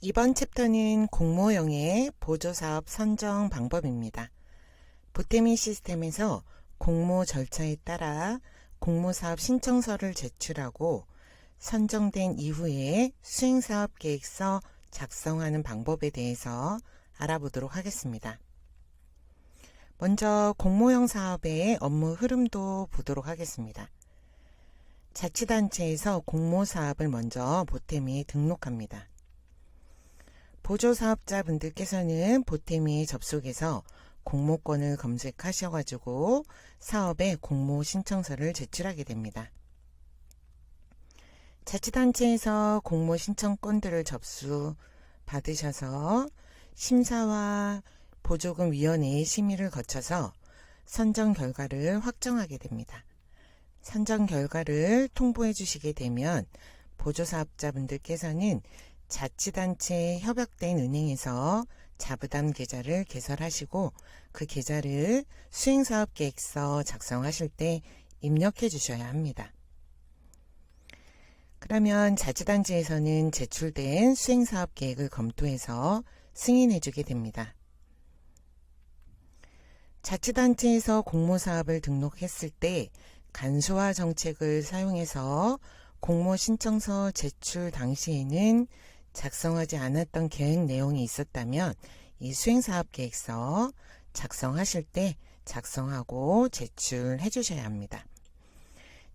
이번 챕터는 공모형의 보조사업 선정 방법입니다. 보태미 시스템에서 공모 절차에 따라 공모사업 신청서를 제출하고 선정된 이후에 수행사업계획서 작성하는 방법에 대해서 알아보도록 하겠습니다. 먼저 공모형 사업의 업무 흐름도 보도록 하겠습니다. 자치단체에서 공모사업을 먼저 보태미에 등록합니다. 보조사업자분들께서는 보태미에 접속해서 공모권을 검색하셔가지고 사업에 공모 신청서를 제출하게 됩니다. 자치단체에서 공모 신청권들을 접수 받으셔서 심사와 보조금위원회의 심의를 거쳐서 선정 결과를 확정하게 됩니다. 선정 결과를 통보해 주시게 되면 보조사업자분들께서는 자치단체에 협약된 은행에서 자부담 계좌를 개설하시고 그 계좌를 수행사업계획서 작성하실 때 입력해 주셔야 합니다. 그러면 자치단체에서는 제출된 수행사업계획을 검토해서 승인해 주게 됩니다. 자치단체에서 공모사업을 등록했을 때 간소화 정책을 사용해서 공모 신청서 제출 당시에는 작성하지 않았던 계획 내용이 있었다면 이 수행사업계획서 작성하실 때 작성하고 제출해 주셔야 합니다.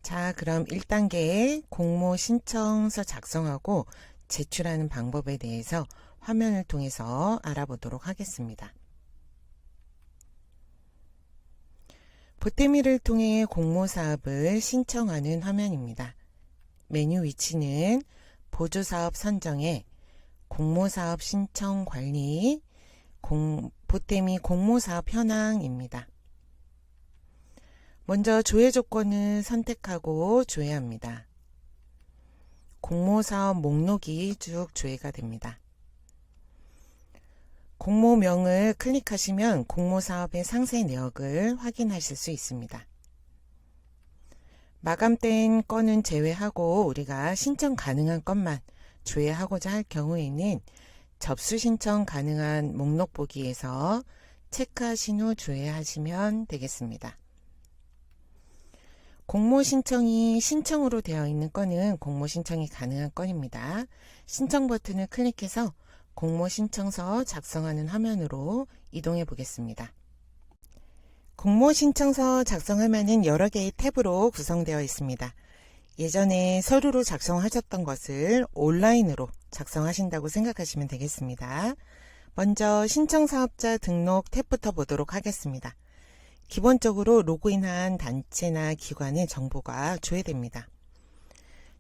자, 그럼 1단계 공모 신청서 작성하고 제출하는 방법에 대해서 화면을 통해서 알아보도록 하겠습니다. 보태미를 통해 공모사업을 신청하는 화면입니다. 메뉴 위치는 보조사업 선정에 공모사업 신청 관리, 보태미 공모사업 현황입니다. 먼저 조회 조건을 선택하고 조회합니다. 공모사업 목록이 쭉 조회가 됩니다. 공모명을 클릭하시면 공모사업의 상세 내역을 확인하실 수 있습니다. 마감된 건은 제외하고 우리가 신청 가능한 건만 조회하고자 할 경우에는 접수 신청 가능한 목록 보기에서 체크하신 후 조회하시면 되겠습니다. 공모 신청이 신청으로 되어 있는 건은 공모 신청이 가능한 건입니다. 신청 버튼을 클릭해서 공모 신청서 작성하는 화면으로 이동해 보겠습니다. 공모 신청서 작성 화면은 여러 개의 탭으로 구성되어 있습니다. 예전에 서류로 작성하셨던 것을 온라인으로 작성하신다고 생각하시면 되겠습니다. 먼저 신청사업자 등록 탭부터 보도록 하겠습니다. 기본적으로 로그인한 단체나 기관의 정보가 조회됩니다.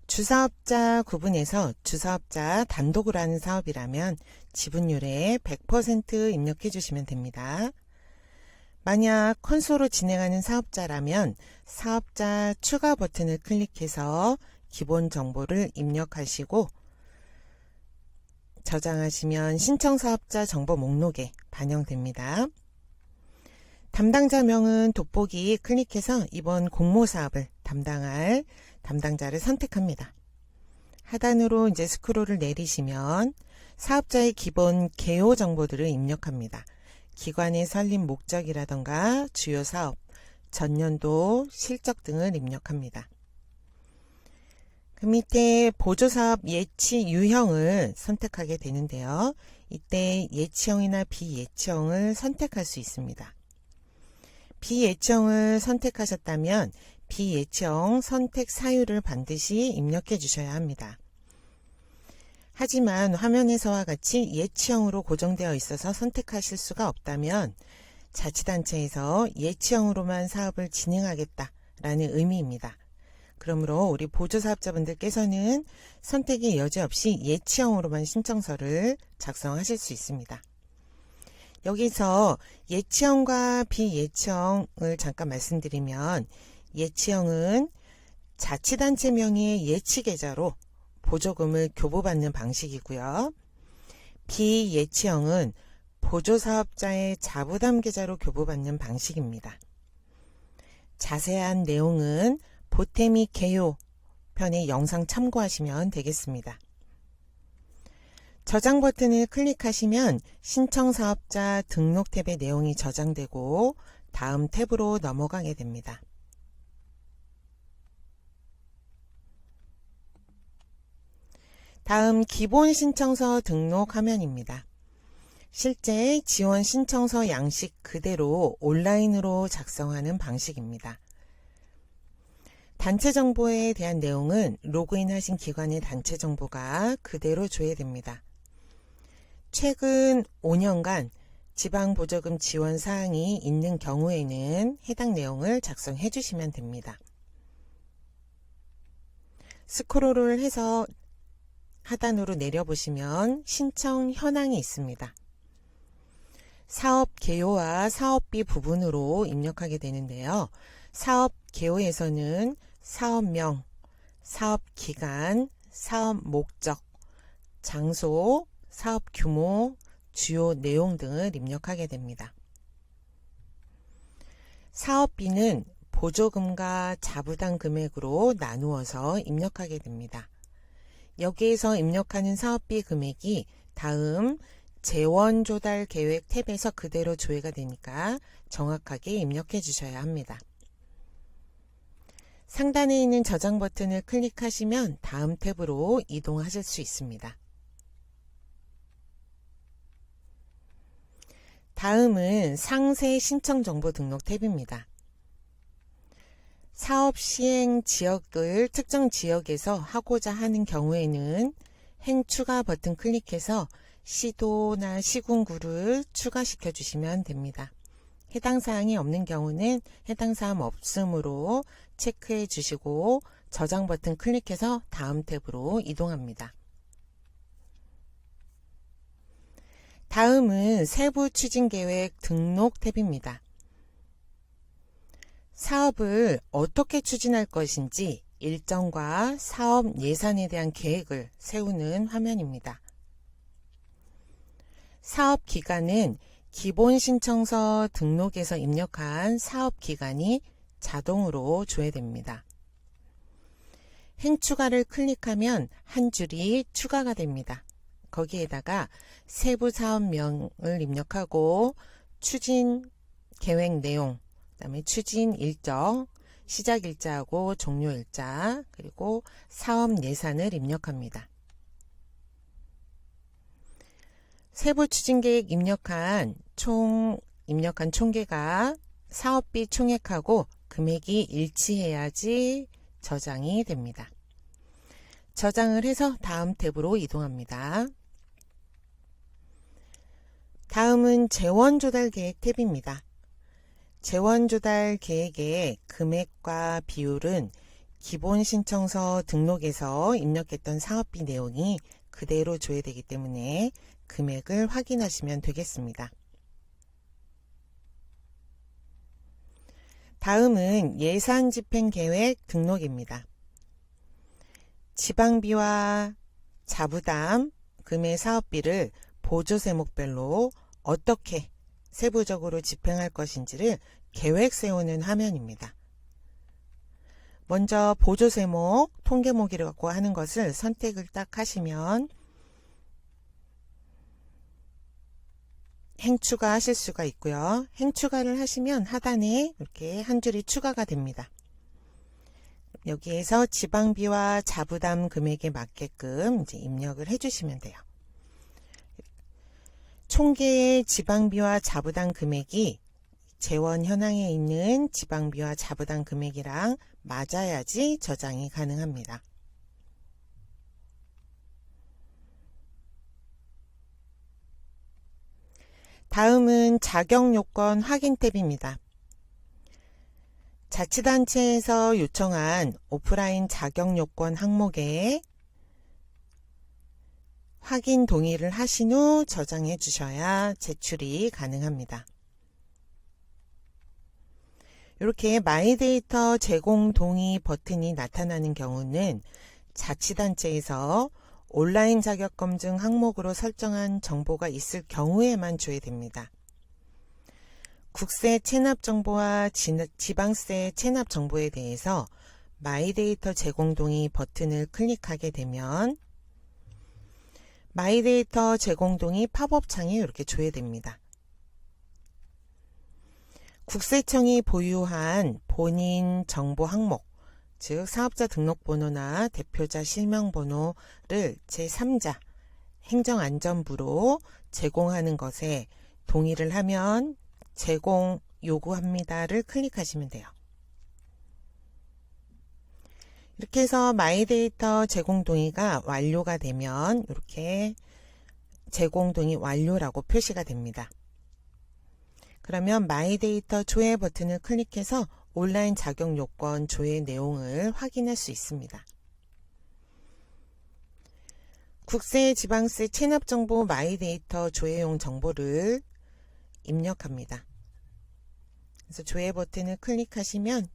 주사업자 구분해서 주사업자 단독으로 하는 사업이라면 지분율에 100% 입력해 주시면 됩니다. 만약 컨소로 진행하는 사업자라면 사업자 추가 버튼을 클릭해서 기본 정보를 입력하시고 저장하시면 신청사업자 정보 목록에 반영됩니다. 담당자명은 돋보기 클릭해서 이번 공모사업을 담당할 담당자를 선택합니다. 하단으로 이제 스크롤을 내리시면 사업자의 기본 개요 정보들을 입력합니다. 기관의 설립 목적이라던가 주요 사업, 전년도 실적 등을 입력합니다. 그 밑에 보조사업 예치 유형을 선택하게 되는데요. 이때 예치형이나 비예치형을 선택할 수 있습니다. 비예치형을 선택하셨다면 비예치형 선택 사유를 반드시 입력해 주셔야 합니다. 하지만 화면에서와 같이 예치형으로 고정되어 있어서 선택하실 수가 없다면 자치단체에서 예치형으로만 사업을 진행하겠다라는 의미입니다. 그러므로 우리 보조사업자분들께서는 선택의 여지 없이 예치형으로만 신청서를 작성하실 수 있습니다. 여기서 예치형과 비예치형을 잠깐 말씀드리면 예치형은 자치단체 명의의 예치계좌로 보조금을 교부받는 방식이고요. 비예치형은 보조사업자의 자부담 계좌로 교부받는 방식입니다. 자세한 내용은 보태미 개요 편의 영상 참고하시면 되겠습니다. 저장 버튼을 클릭하시면 신청 사업자 등록 탭의 내용이 저장되고 다음 탭으로 넘어가게 됩니다. 다음 기본 신청서 등록 화면입니다. 실제 지원 신청서 양식 그대로 온라인으로 작성하는 방식입니다. 단체 정보에 대한 내용은 로그인하신 기관의 단체 정보가 그대로 조회됩니다. 최근 5년간 지방보조금 지원 사항이 있는 경우에는 해당 내용을 작성해 주시면 됩니다. 스크롤을 해서 하단으로 내려보시면 신청 현황이 있습니다. 사업 개요와 사업비 부분으로 입력하게 되는데요. 사업 개요에서는 사업명, 사업기간, 사업 목적, 장소, 사업 규모, 주요 내용 등을 입력하게 됩니다. 사업비는 보조금과 자부담 금액으로 나누어서 입력하게 됩니다. 여기에서 입력하는 사업비 금액이 다음 재원조달계획 탭에서 그대로 조회가 되니까 정확하게 입력해 주셔야 합니다. 상단에 있는 저장 버튼을 클릭하시면 다음 탭으로 이동하실 수 있습니다. 다음은 상세 신청 정보 등록 탭입니다. 사업 시행 지역을 특정 지역에서 하고자 하는 경우에는 행 추가 버튼 클릭해서 시도나 시군구를 추가시켜 주시면 됩니다. 해당 사항이 없는 경우는 해당 사항 없음으로 체크해 주시고 저장 버튼 클릭해서 다음 탭으로 이동합니다. 다음은 세부 추진 계획 등록 탭입니다. 사업을 어떻게 추진할 것인지 일정과 사업 예산에 대한 계획을 세우는 화면입니다. 사업 기간은 기본 신청서 등록에서 입력한 사업 기간이 자동으로 조회됩니다. 행 추가를 클릭하면 한 줄이 추가가 됩니다. 거기에다가 세부 사업명을 입력하고 추진 계획 내용, 그 다음에 추진 일정, 시작 일자하고 종료 일자, 그리고 사업 예산을 입력합니다. 세부 추진 계획 입력한 총계가 사업비 총액하고 금액이 일치해야지 저장이 됩니다. 저장을 해서 다음 탭으로 이동합니다. 다음은 재원 조달 계획 탭입니다. 재원 조달 계획의 금액과 비율은 기본 신청서 등록에서 입력했던 사업비 내용이 그대로 조회되기 때문에 금액을 확인하시면 되겠습니다. 다음은 예산 집행 계획 등록입니다. 지방비와 자부담, 금의 사업비를 보조 세목별로 어떻게 세부적으로 집행할 것인지를 계획 세우는 화면입니다. 먼저 보조 세목, 통계목이라고 하는 것을 선택을 딱 하시면 행 추가하실 수가 있고요. 행 추가를 하시면 하단에 이렇게 한 줄이 추가가 됩니다. 여기에서 지방비와 자부담 금액에 맞게끔 이제 입력을 해주시면 돼요. 총계의 지방비와 자부담 금액이 재원 현황에 있는 지방비와 자부담 금액이랑 맞아야지 저장이 가능합니다. 다음은 자격요건 확인 탭입니다. 자치단체에서 요청한 오프라인 자격요건 항목에 확인 동의를 하신 후 저장해 주셔야 제출이 가능합니다. 이렇게 마이데이터 제공 동의 버튼이 나타나는 경우는 자치단체에서 온라인 자격검증 항목으로 설정한 정보가 있을 경우에만 조회됩니다. 국세 체납 정보와 지방세 체납 정보에 대해서 마이데이터 제공 동의 버튼을 클릭하게 되면 마이데이터 제공동의 팝업 창이 이렇게 조회됩니다. 국세청이 보유한 본인 정보 항목, 즉 사업자 등록번호나 대표자 실명번호를 제3자 행정안전부로 제공하는 것에 동의를 하면 제공 요구합니다를 클릭하시면 돼요. 이렇게 해서 마이데이터 제공 동의가 완료가 되면 이렇게 제공 동의 완료라고 표시가 됩니다. 그러면 마이데이터 조회 버튼을 클릭해서 온라인 자격 요건 조회 내용을 확인할 수 있습니다. 국세, 지방세 체납정보 마이데이터 조회용 정보를 입력합니다. 그래서 조회 버튼을 클릭하시면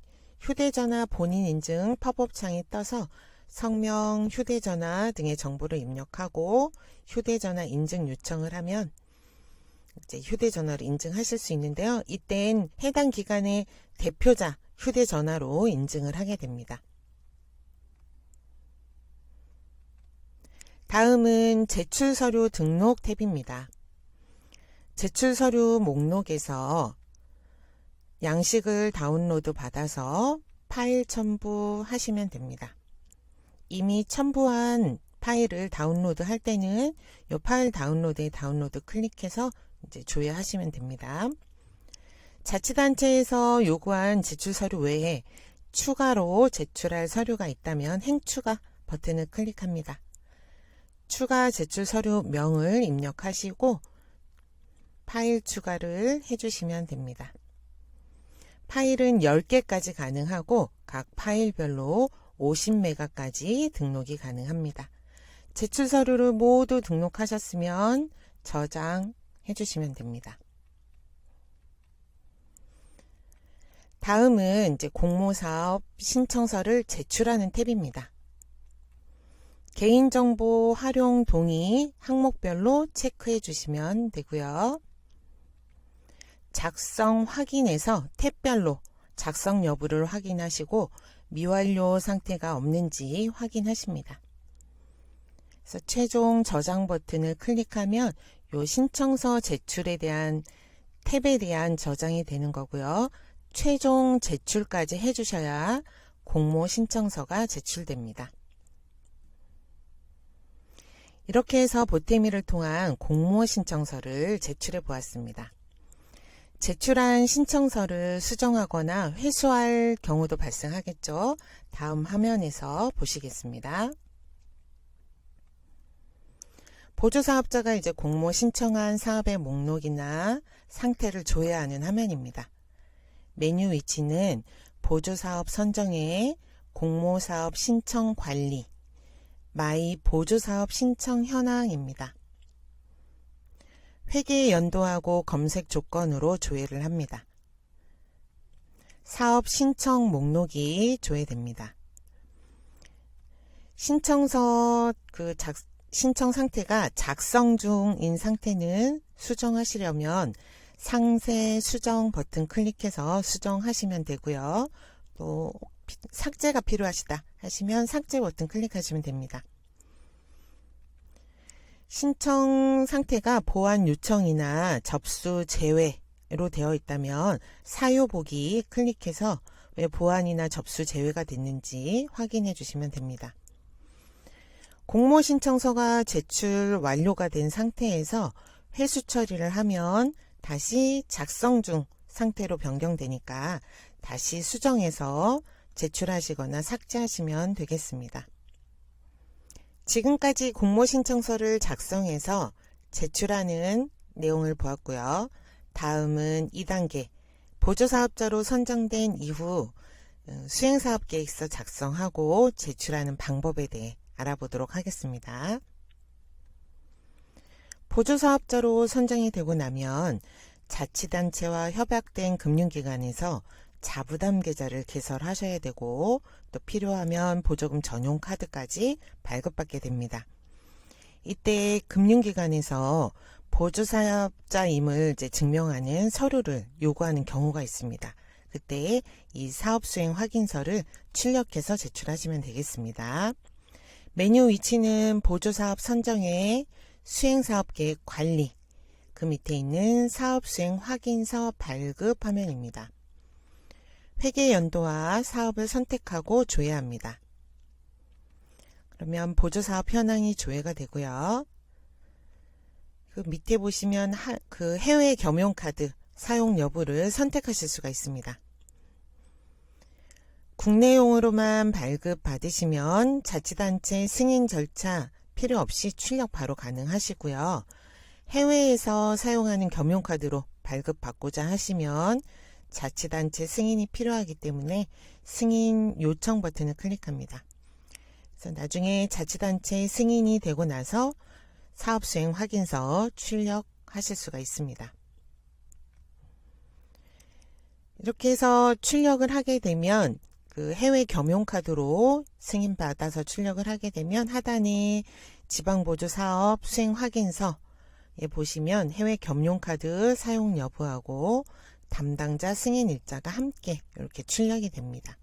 휴대전화 본인 인증 팝업 창이 떠서 성명, 휴대전화 등의 정보를 입력하고 휴대전화 인증 요청을 하면 이제 휴대전화로 인증하실 수 있는데요. 이땐 해당 기관의 대표자 휴대전화로 인증을 하게 됩니다. 다음은 제출서류 등록 탭입니다. 제출서류 목록에서 양식을 다운로드 받아서 파일 첨부하시면 됩니다. 이미 첨부한 파일을 다운로드 할 때는 이 파일 다운로드에 다운로드 클릭해서 이제 조회하시면 됩니다. 자치단체에서 요구한 제출서류 외에 추가로 제출할 서류가 있다면 행추가 버튼을 클릭합니다. 추가 제출서류명을 입력하시고 파일 추가를 해주시면 됩니다. 파일은 10개까지 가능하고 각 파일별로 50메가까지 등록이 가능합니다. 제출서류를 모두 등록하셨으면 저장해 주시면 됩니다. 다음은 이제 공모사업 신청서를 제출하는 탭입니다. 개인정보 활용 동의 항목별로 체크해 주시면 되고요. 작성 확인에서 탭별로 작성 여부를 확인하시고 미완료 상태가 없는지 확인하십니다. 그래서 최종 저장 버튼을 클릭하면 요 신청서 제출에 대한 탭에 대한 저장이 되는 거고요. 최종 제출까지 해주셔야 공모 신청서가 제출됩니다. 이렇게 해서 보태미를 통한 공모 신청서를 제출해 보았습니다. 제출한 신청서를 수정하거나 회수할 경우도 발생하겠죠. 다음 화면에서 보시겠습니다. 보조사업자가 이제 공모 신청한 사업의 목록이나 상태를 조회하는 화면입니다. 메뉴 위치는 보조사업 선정에 공모사업 신청 관리, 마이 보조사업 신청 현황입니다. 회계 연도하고 검색 조건으로 조회를 합니다. 사업 신청 목록이 조회됩니다. 신청서 신청 상태가 작성 중인 상태는 수정하시려면 상세 수정 버튼 클릭해서 수정하시면 되고요. 또 삭제가 필요하시다 하시면 삭제 버튼 클릭하시면 됩니다. 신청 상태가 보완 요청이나 접수 제외로 되어 있다면 사유 보기 클릭해서 왜 보완이나 접수 제외가 됐는지 확인해 주시면 됩니다. 공모 신청서가 제출 완료가 된 상태에서 회수 처리를 하면 다시 작성 중 상태로 변경되니까 다시 수정해서 제출하시거나 삭제하시면 되겠습니다. 지금까지 공모 신청서를 작성해서 제출하는 내용을 보았고요. 다음은 2단계 보조사업자로 선정된 이후 수행사업계획서 작성하고 제출하는 방법에 대해 알아보도록 하겠습니다. 보조사업자로 선정이 되고 나면 자치단체와 협약된 금융기관에서 자부담 계좌를 개설하셔야 되고 또 필요하면 보조금 전용 카드까지 발급받게 됩니다. 이때 금융기관에서 보조사업자임을 이제 증명하는 서류를 요구하는 경우가 있습니다. 그때 이 사업수행 확인서를 출력해서 제출하시면 되겠습니다. 메뉴 위치는 보조사업 선정에 수행사업계획 관리, 그 밑에 있는 사업수행 확인 사업 발급 화면입니다. 회계 연도와 사업을 선택하고 조회합니다. 그러면 보조사업 현황이 조회가 되고요. 그 밑에 보시면 그 해외 겸용카드 사용 여부를 선택하실 수가 있습니다. 국내용으로만 발급 받으시면 자치단체 승인 절차 필요 없이 출력 바로 가능하시고요. 해외에서 사용하는 겸용카드로 발급받고자 하시면 자치단체 승인이 필요하기 때문에 승인 요청 버튼을 클릭합니다. 그래서 나중에 자치단체 승인이 되고 나서 사업수행 확인서 출력하실 수가 있습니다. 이렇게 해서 출력을 하게 되면 그 해외 겸용카드로 승인받아서 출력을 하게 되면 하단에 지방보조사업 수행 확인서에 보시면 해외 겸용카드 사용 여부하고 담당자 승인 일자가 함께 이렇게 출력이 됩니다.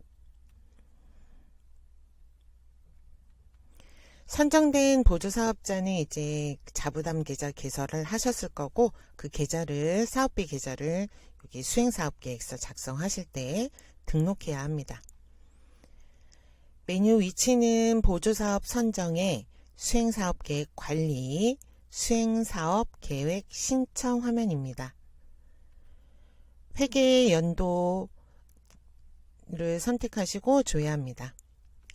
선정된 보조사업자는 이제 자부담 계좌 개설을 하셨을 거고 그 계좌를 사업비 계좌를 여기 수행사업계획서 작성하실 때 등록해야 합니다. 메뉴 위치는 보조사업 선정에 수행사업계획 관리, 수행사업계획 신청 화면입니다. 회계 연도를 선택하시고 조회합니다.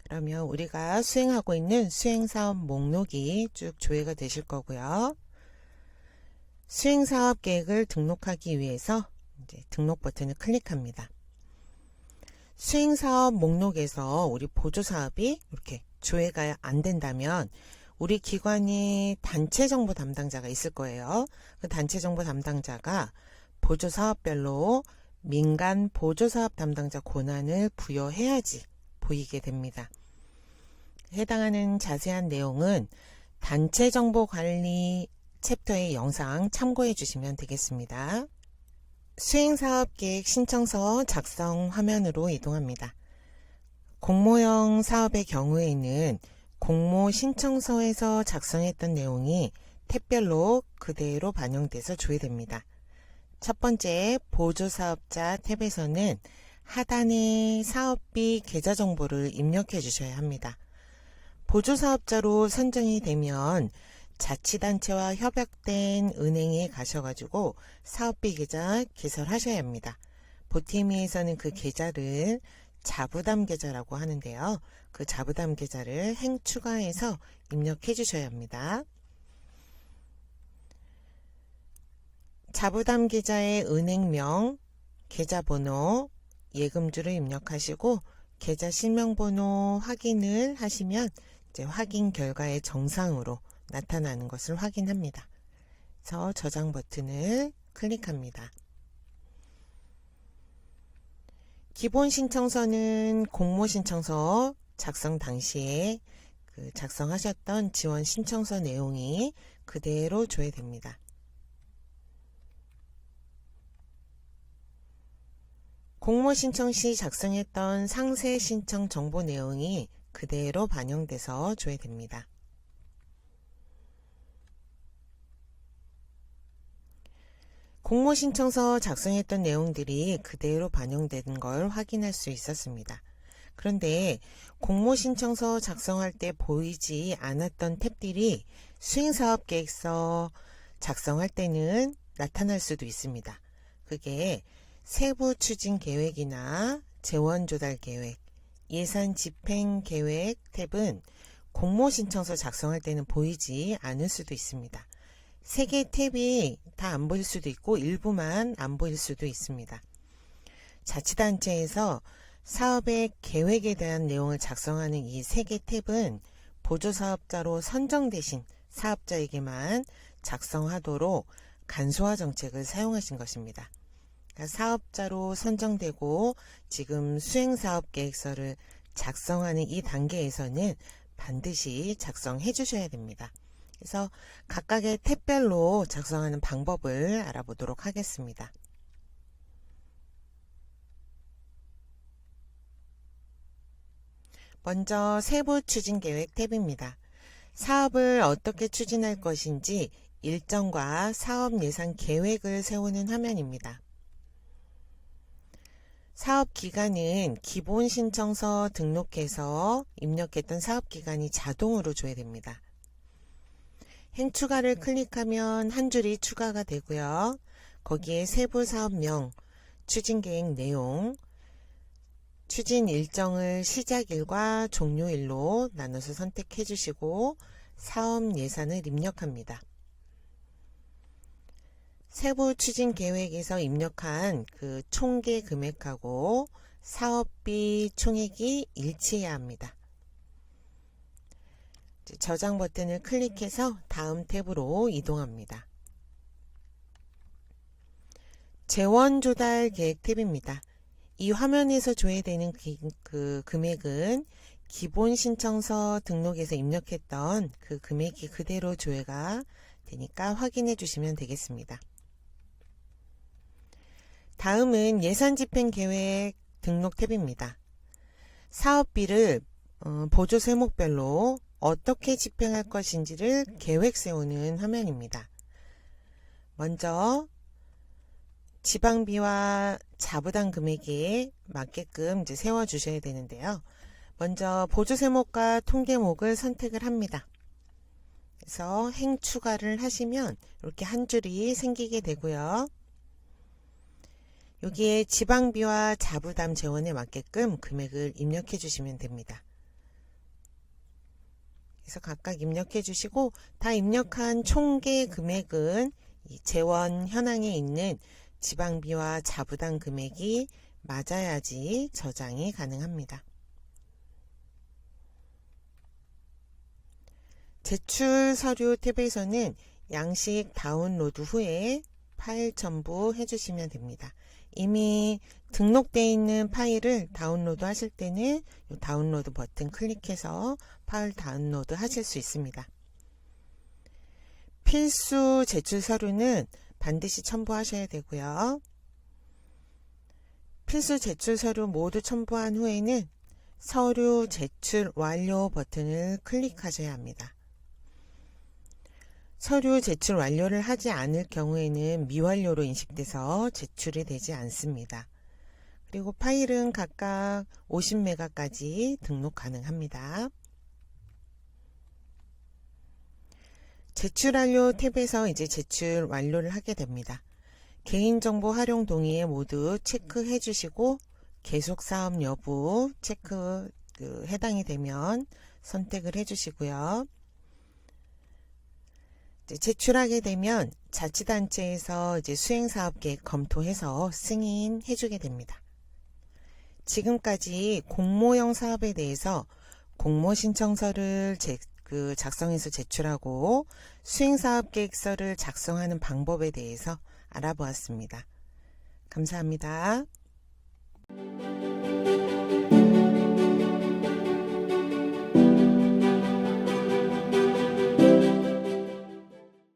그러면 우리가 수행하고 있는 수행사업 목록이 쭉 조회가 되실 거고요. 수행사업 계획을 등록하기 위해서 이제 등록 버튼을 클릭합니다. 수행사업 목록에서 우리 보조사업이 이렇게 조회가 안 된다면 우리 기관이 단체정보 담당자가 있을 거예요. 그 단체정보 담당자가 보조사업별로 민간 보조사업 담당자 권한을 부여해야지 보이게 됩니다. 해당하는 자세한 내용은 단체정보관리 챕터의 영상 참고해 주시면 되겠습니다. 수행사업계획 신청서 작성 화면으로 이동합니다. 공모형 사업의 경우에는 공모 신청서에서 작성했던 내용이 탭별로 그대로 반영돼서 조회됩니다. 첫 번째 보조사업자 탭에서는 하단에 사업비 계좌 정보를 입력해 주셔야 합니다. 보조사업자로 선정이 되면 자치단체와 협약된 은행에 가셔가지고 사업비 계좌 개설하셔야 합니다. 보티미에서는 그 계좌를 자부담 계좌라고 하는데요. 그 자부담 계좌를 행추가해서 입력해 주셔야 합니다. 자부담 계좌의 은행명, 계좌번호, 예금주를 입력하시고 계좌 실명번호 확인을 하시면 이제 확인 결과의 정상으로 나타나는 것을 확인합니다. 그래서 저장 버튼을 클릭합니다. 기본 신청서는 공모 신청서 작성 당시에 그 작성하셨던 지원 신청서 내용이 그대로 조회됩니다. 공모 신청 시 작성했던 상세 신청 정보 내용이 그대로 반영돼서 조회됩니다. 공모 신청서 작성했던 내용들이 그대로 반영된 걸 확인할 수 있었습니다. 그런데 공모 신청서 작성할 때 보이지 않았던 탭들이 수행사업계획서 작성할 때는 나타날 수도 있습니다. 그게 세부 추진 계획이나 재원 조달 계획, 예산 집행 계획 탭은 공모 신청서 작성할 때는 보이지 않을 수도 있습니다. 3개 탭이 다 안 보일 수도 있고 일부만 안 보일 수도 있습니다. 자치단체에서 사업의 계획에 대한 내용을 작성하는 이 3개 탭은 보조사업자로 선정되신 사업자에게만 작성하도록 간소화 정책을 사용하신 것입니다. 그러니까 사업자로 선정되고 지금 수행사업계획서를 작성하는 이 단계에서는 반드시 작성해 주셔야 됩니다. 그래서 각각의 탭별로 작성하는 방법을 알아보도록 하겠습니다. 먼저 세부 추진 계획 탭입니다. 사업을 어떻게 추진할 것인지 일정과 사업 예산 계획을 세우는 화면입니다. 사업 기간은 기본 신청서 등록해서 입력했던 사업 기간이 자동으로 조회됩니다. 행 추가를 클릭하면 한 줄이 추가가 되고요. 거기에 세부 사업명, 추진 계획 내용, 추진 일정을 시작일과 종료일로 나눠서 선택해 주시고 사업 예산을 입력합니다. 세부 추진 계획에서 입력한 그 총계 금액하고 사업비 총액이 일치해야 합니다. 저장 버튼을 클릭해서 다음 탭으로 이동합니다. 재원 조달 계획 탭입니다. 이 화면에서 조회되는 그 금액은 기본 신청서 등록에서 입력했던 그 금액이 그대로 조회가 되니까 확인해 주시면 되겠습니다. 다음은 예산 집행 계획 등록 탭입니다. 사업비를 보조 세목별로 어떻게 집행할 것인지를 계획 세우는 화면입니다. 먼저 지방비와 자부담 금액에 맞게끔 이제 세워 주셔야 되는데요. 먼저 보조 세목과 통계목을 선택을 합니다. 그래서 행 추가를 하시면 이렇게 한 줄이 생기게 되고요. 여기에 지방비와 자부담 재원에 맞게끔 금액을 입력해 주시면 됩니다. 그래서 각각 입력해 주시고 다 입력한 총계 금액은 이 재원 현황에 있는 지방비와 자부담 금액이 맞아야지 저장이 가능합니다. 제출 서류 탭에서는 양식 다운로드 후에 파일 첨부 해주시면 됩니다. 이미 등록되어 있는 파일을 다운로드 하실 때는 이 다운로드 버튼 클릭해서 파일 다운로드 하실 수 있습니다. 필수 제출 서류는 반드시 첨부하셔야 되고요. 필수 제출 서류 모두 첨부한 후에는 서류 제출 완료 버튼을 클릭하셔야 합니다. 서류 제출 완료를 하지 않을 경우에는 미완료로 인식돼서 제출이 되지 않습니다. 그리고 파일은 각각 50메가까지 등록 가능합니다. 제출 완료 탭에서 이제 제출 완료를 하게 됩니다. 개인정보 활용 동의에 모두 체크해 주시고 계속 사업 여부 체크 해당이 되면 선택을 해 주시고요. 제출하게 되면 자치단체에서 이제 수행사업계획 검토해서 승인해 주게 됩니다. 지금까지 공모형 사업에 대해서 공모신청서를 작성해서 제출하고 수행사업계획서를 작성하는 방법에 대해서 알아보았습니다. 감사합니다.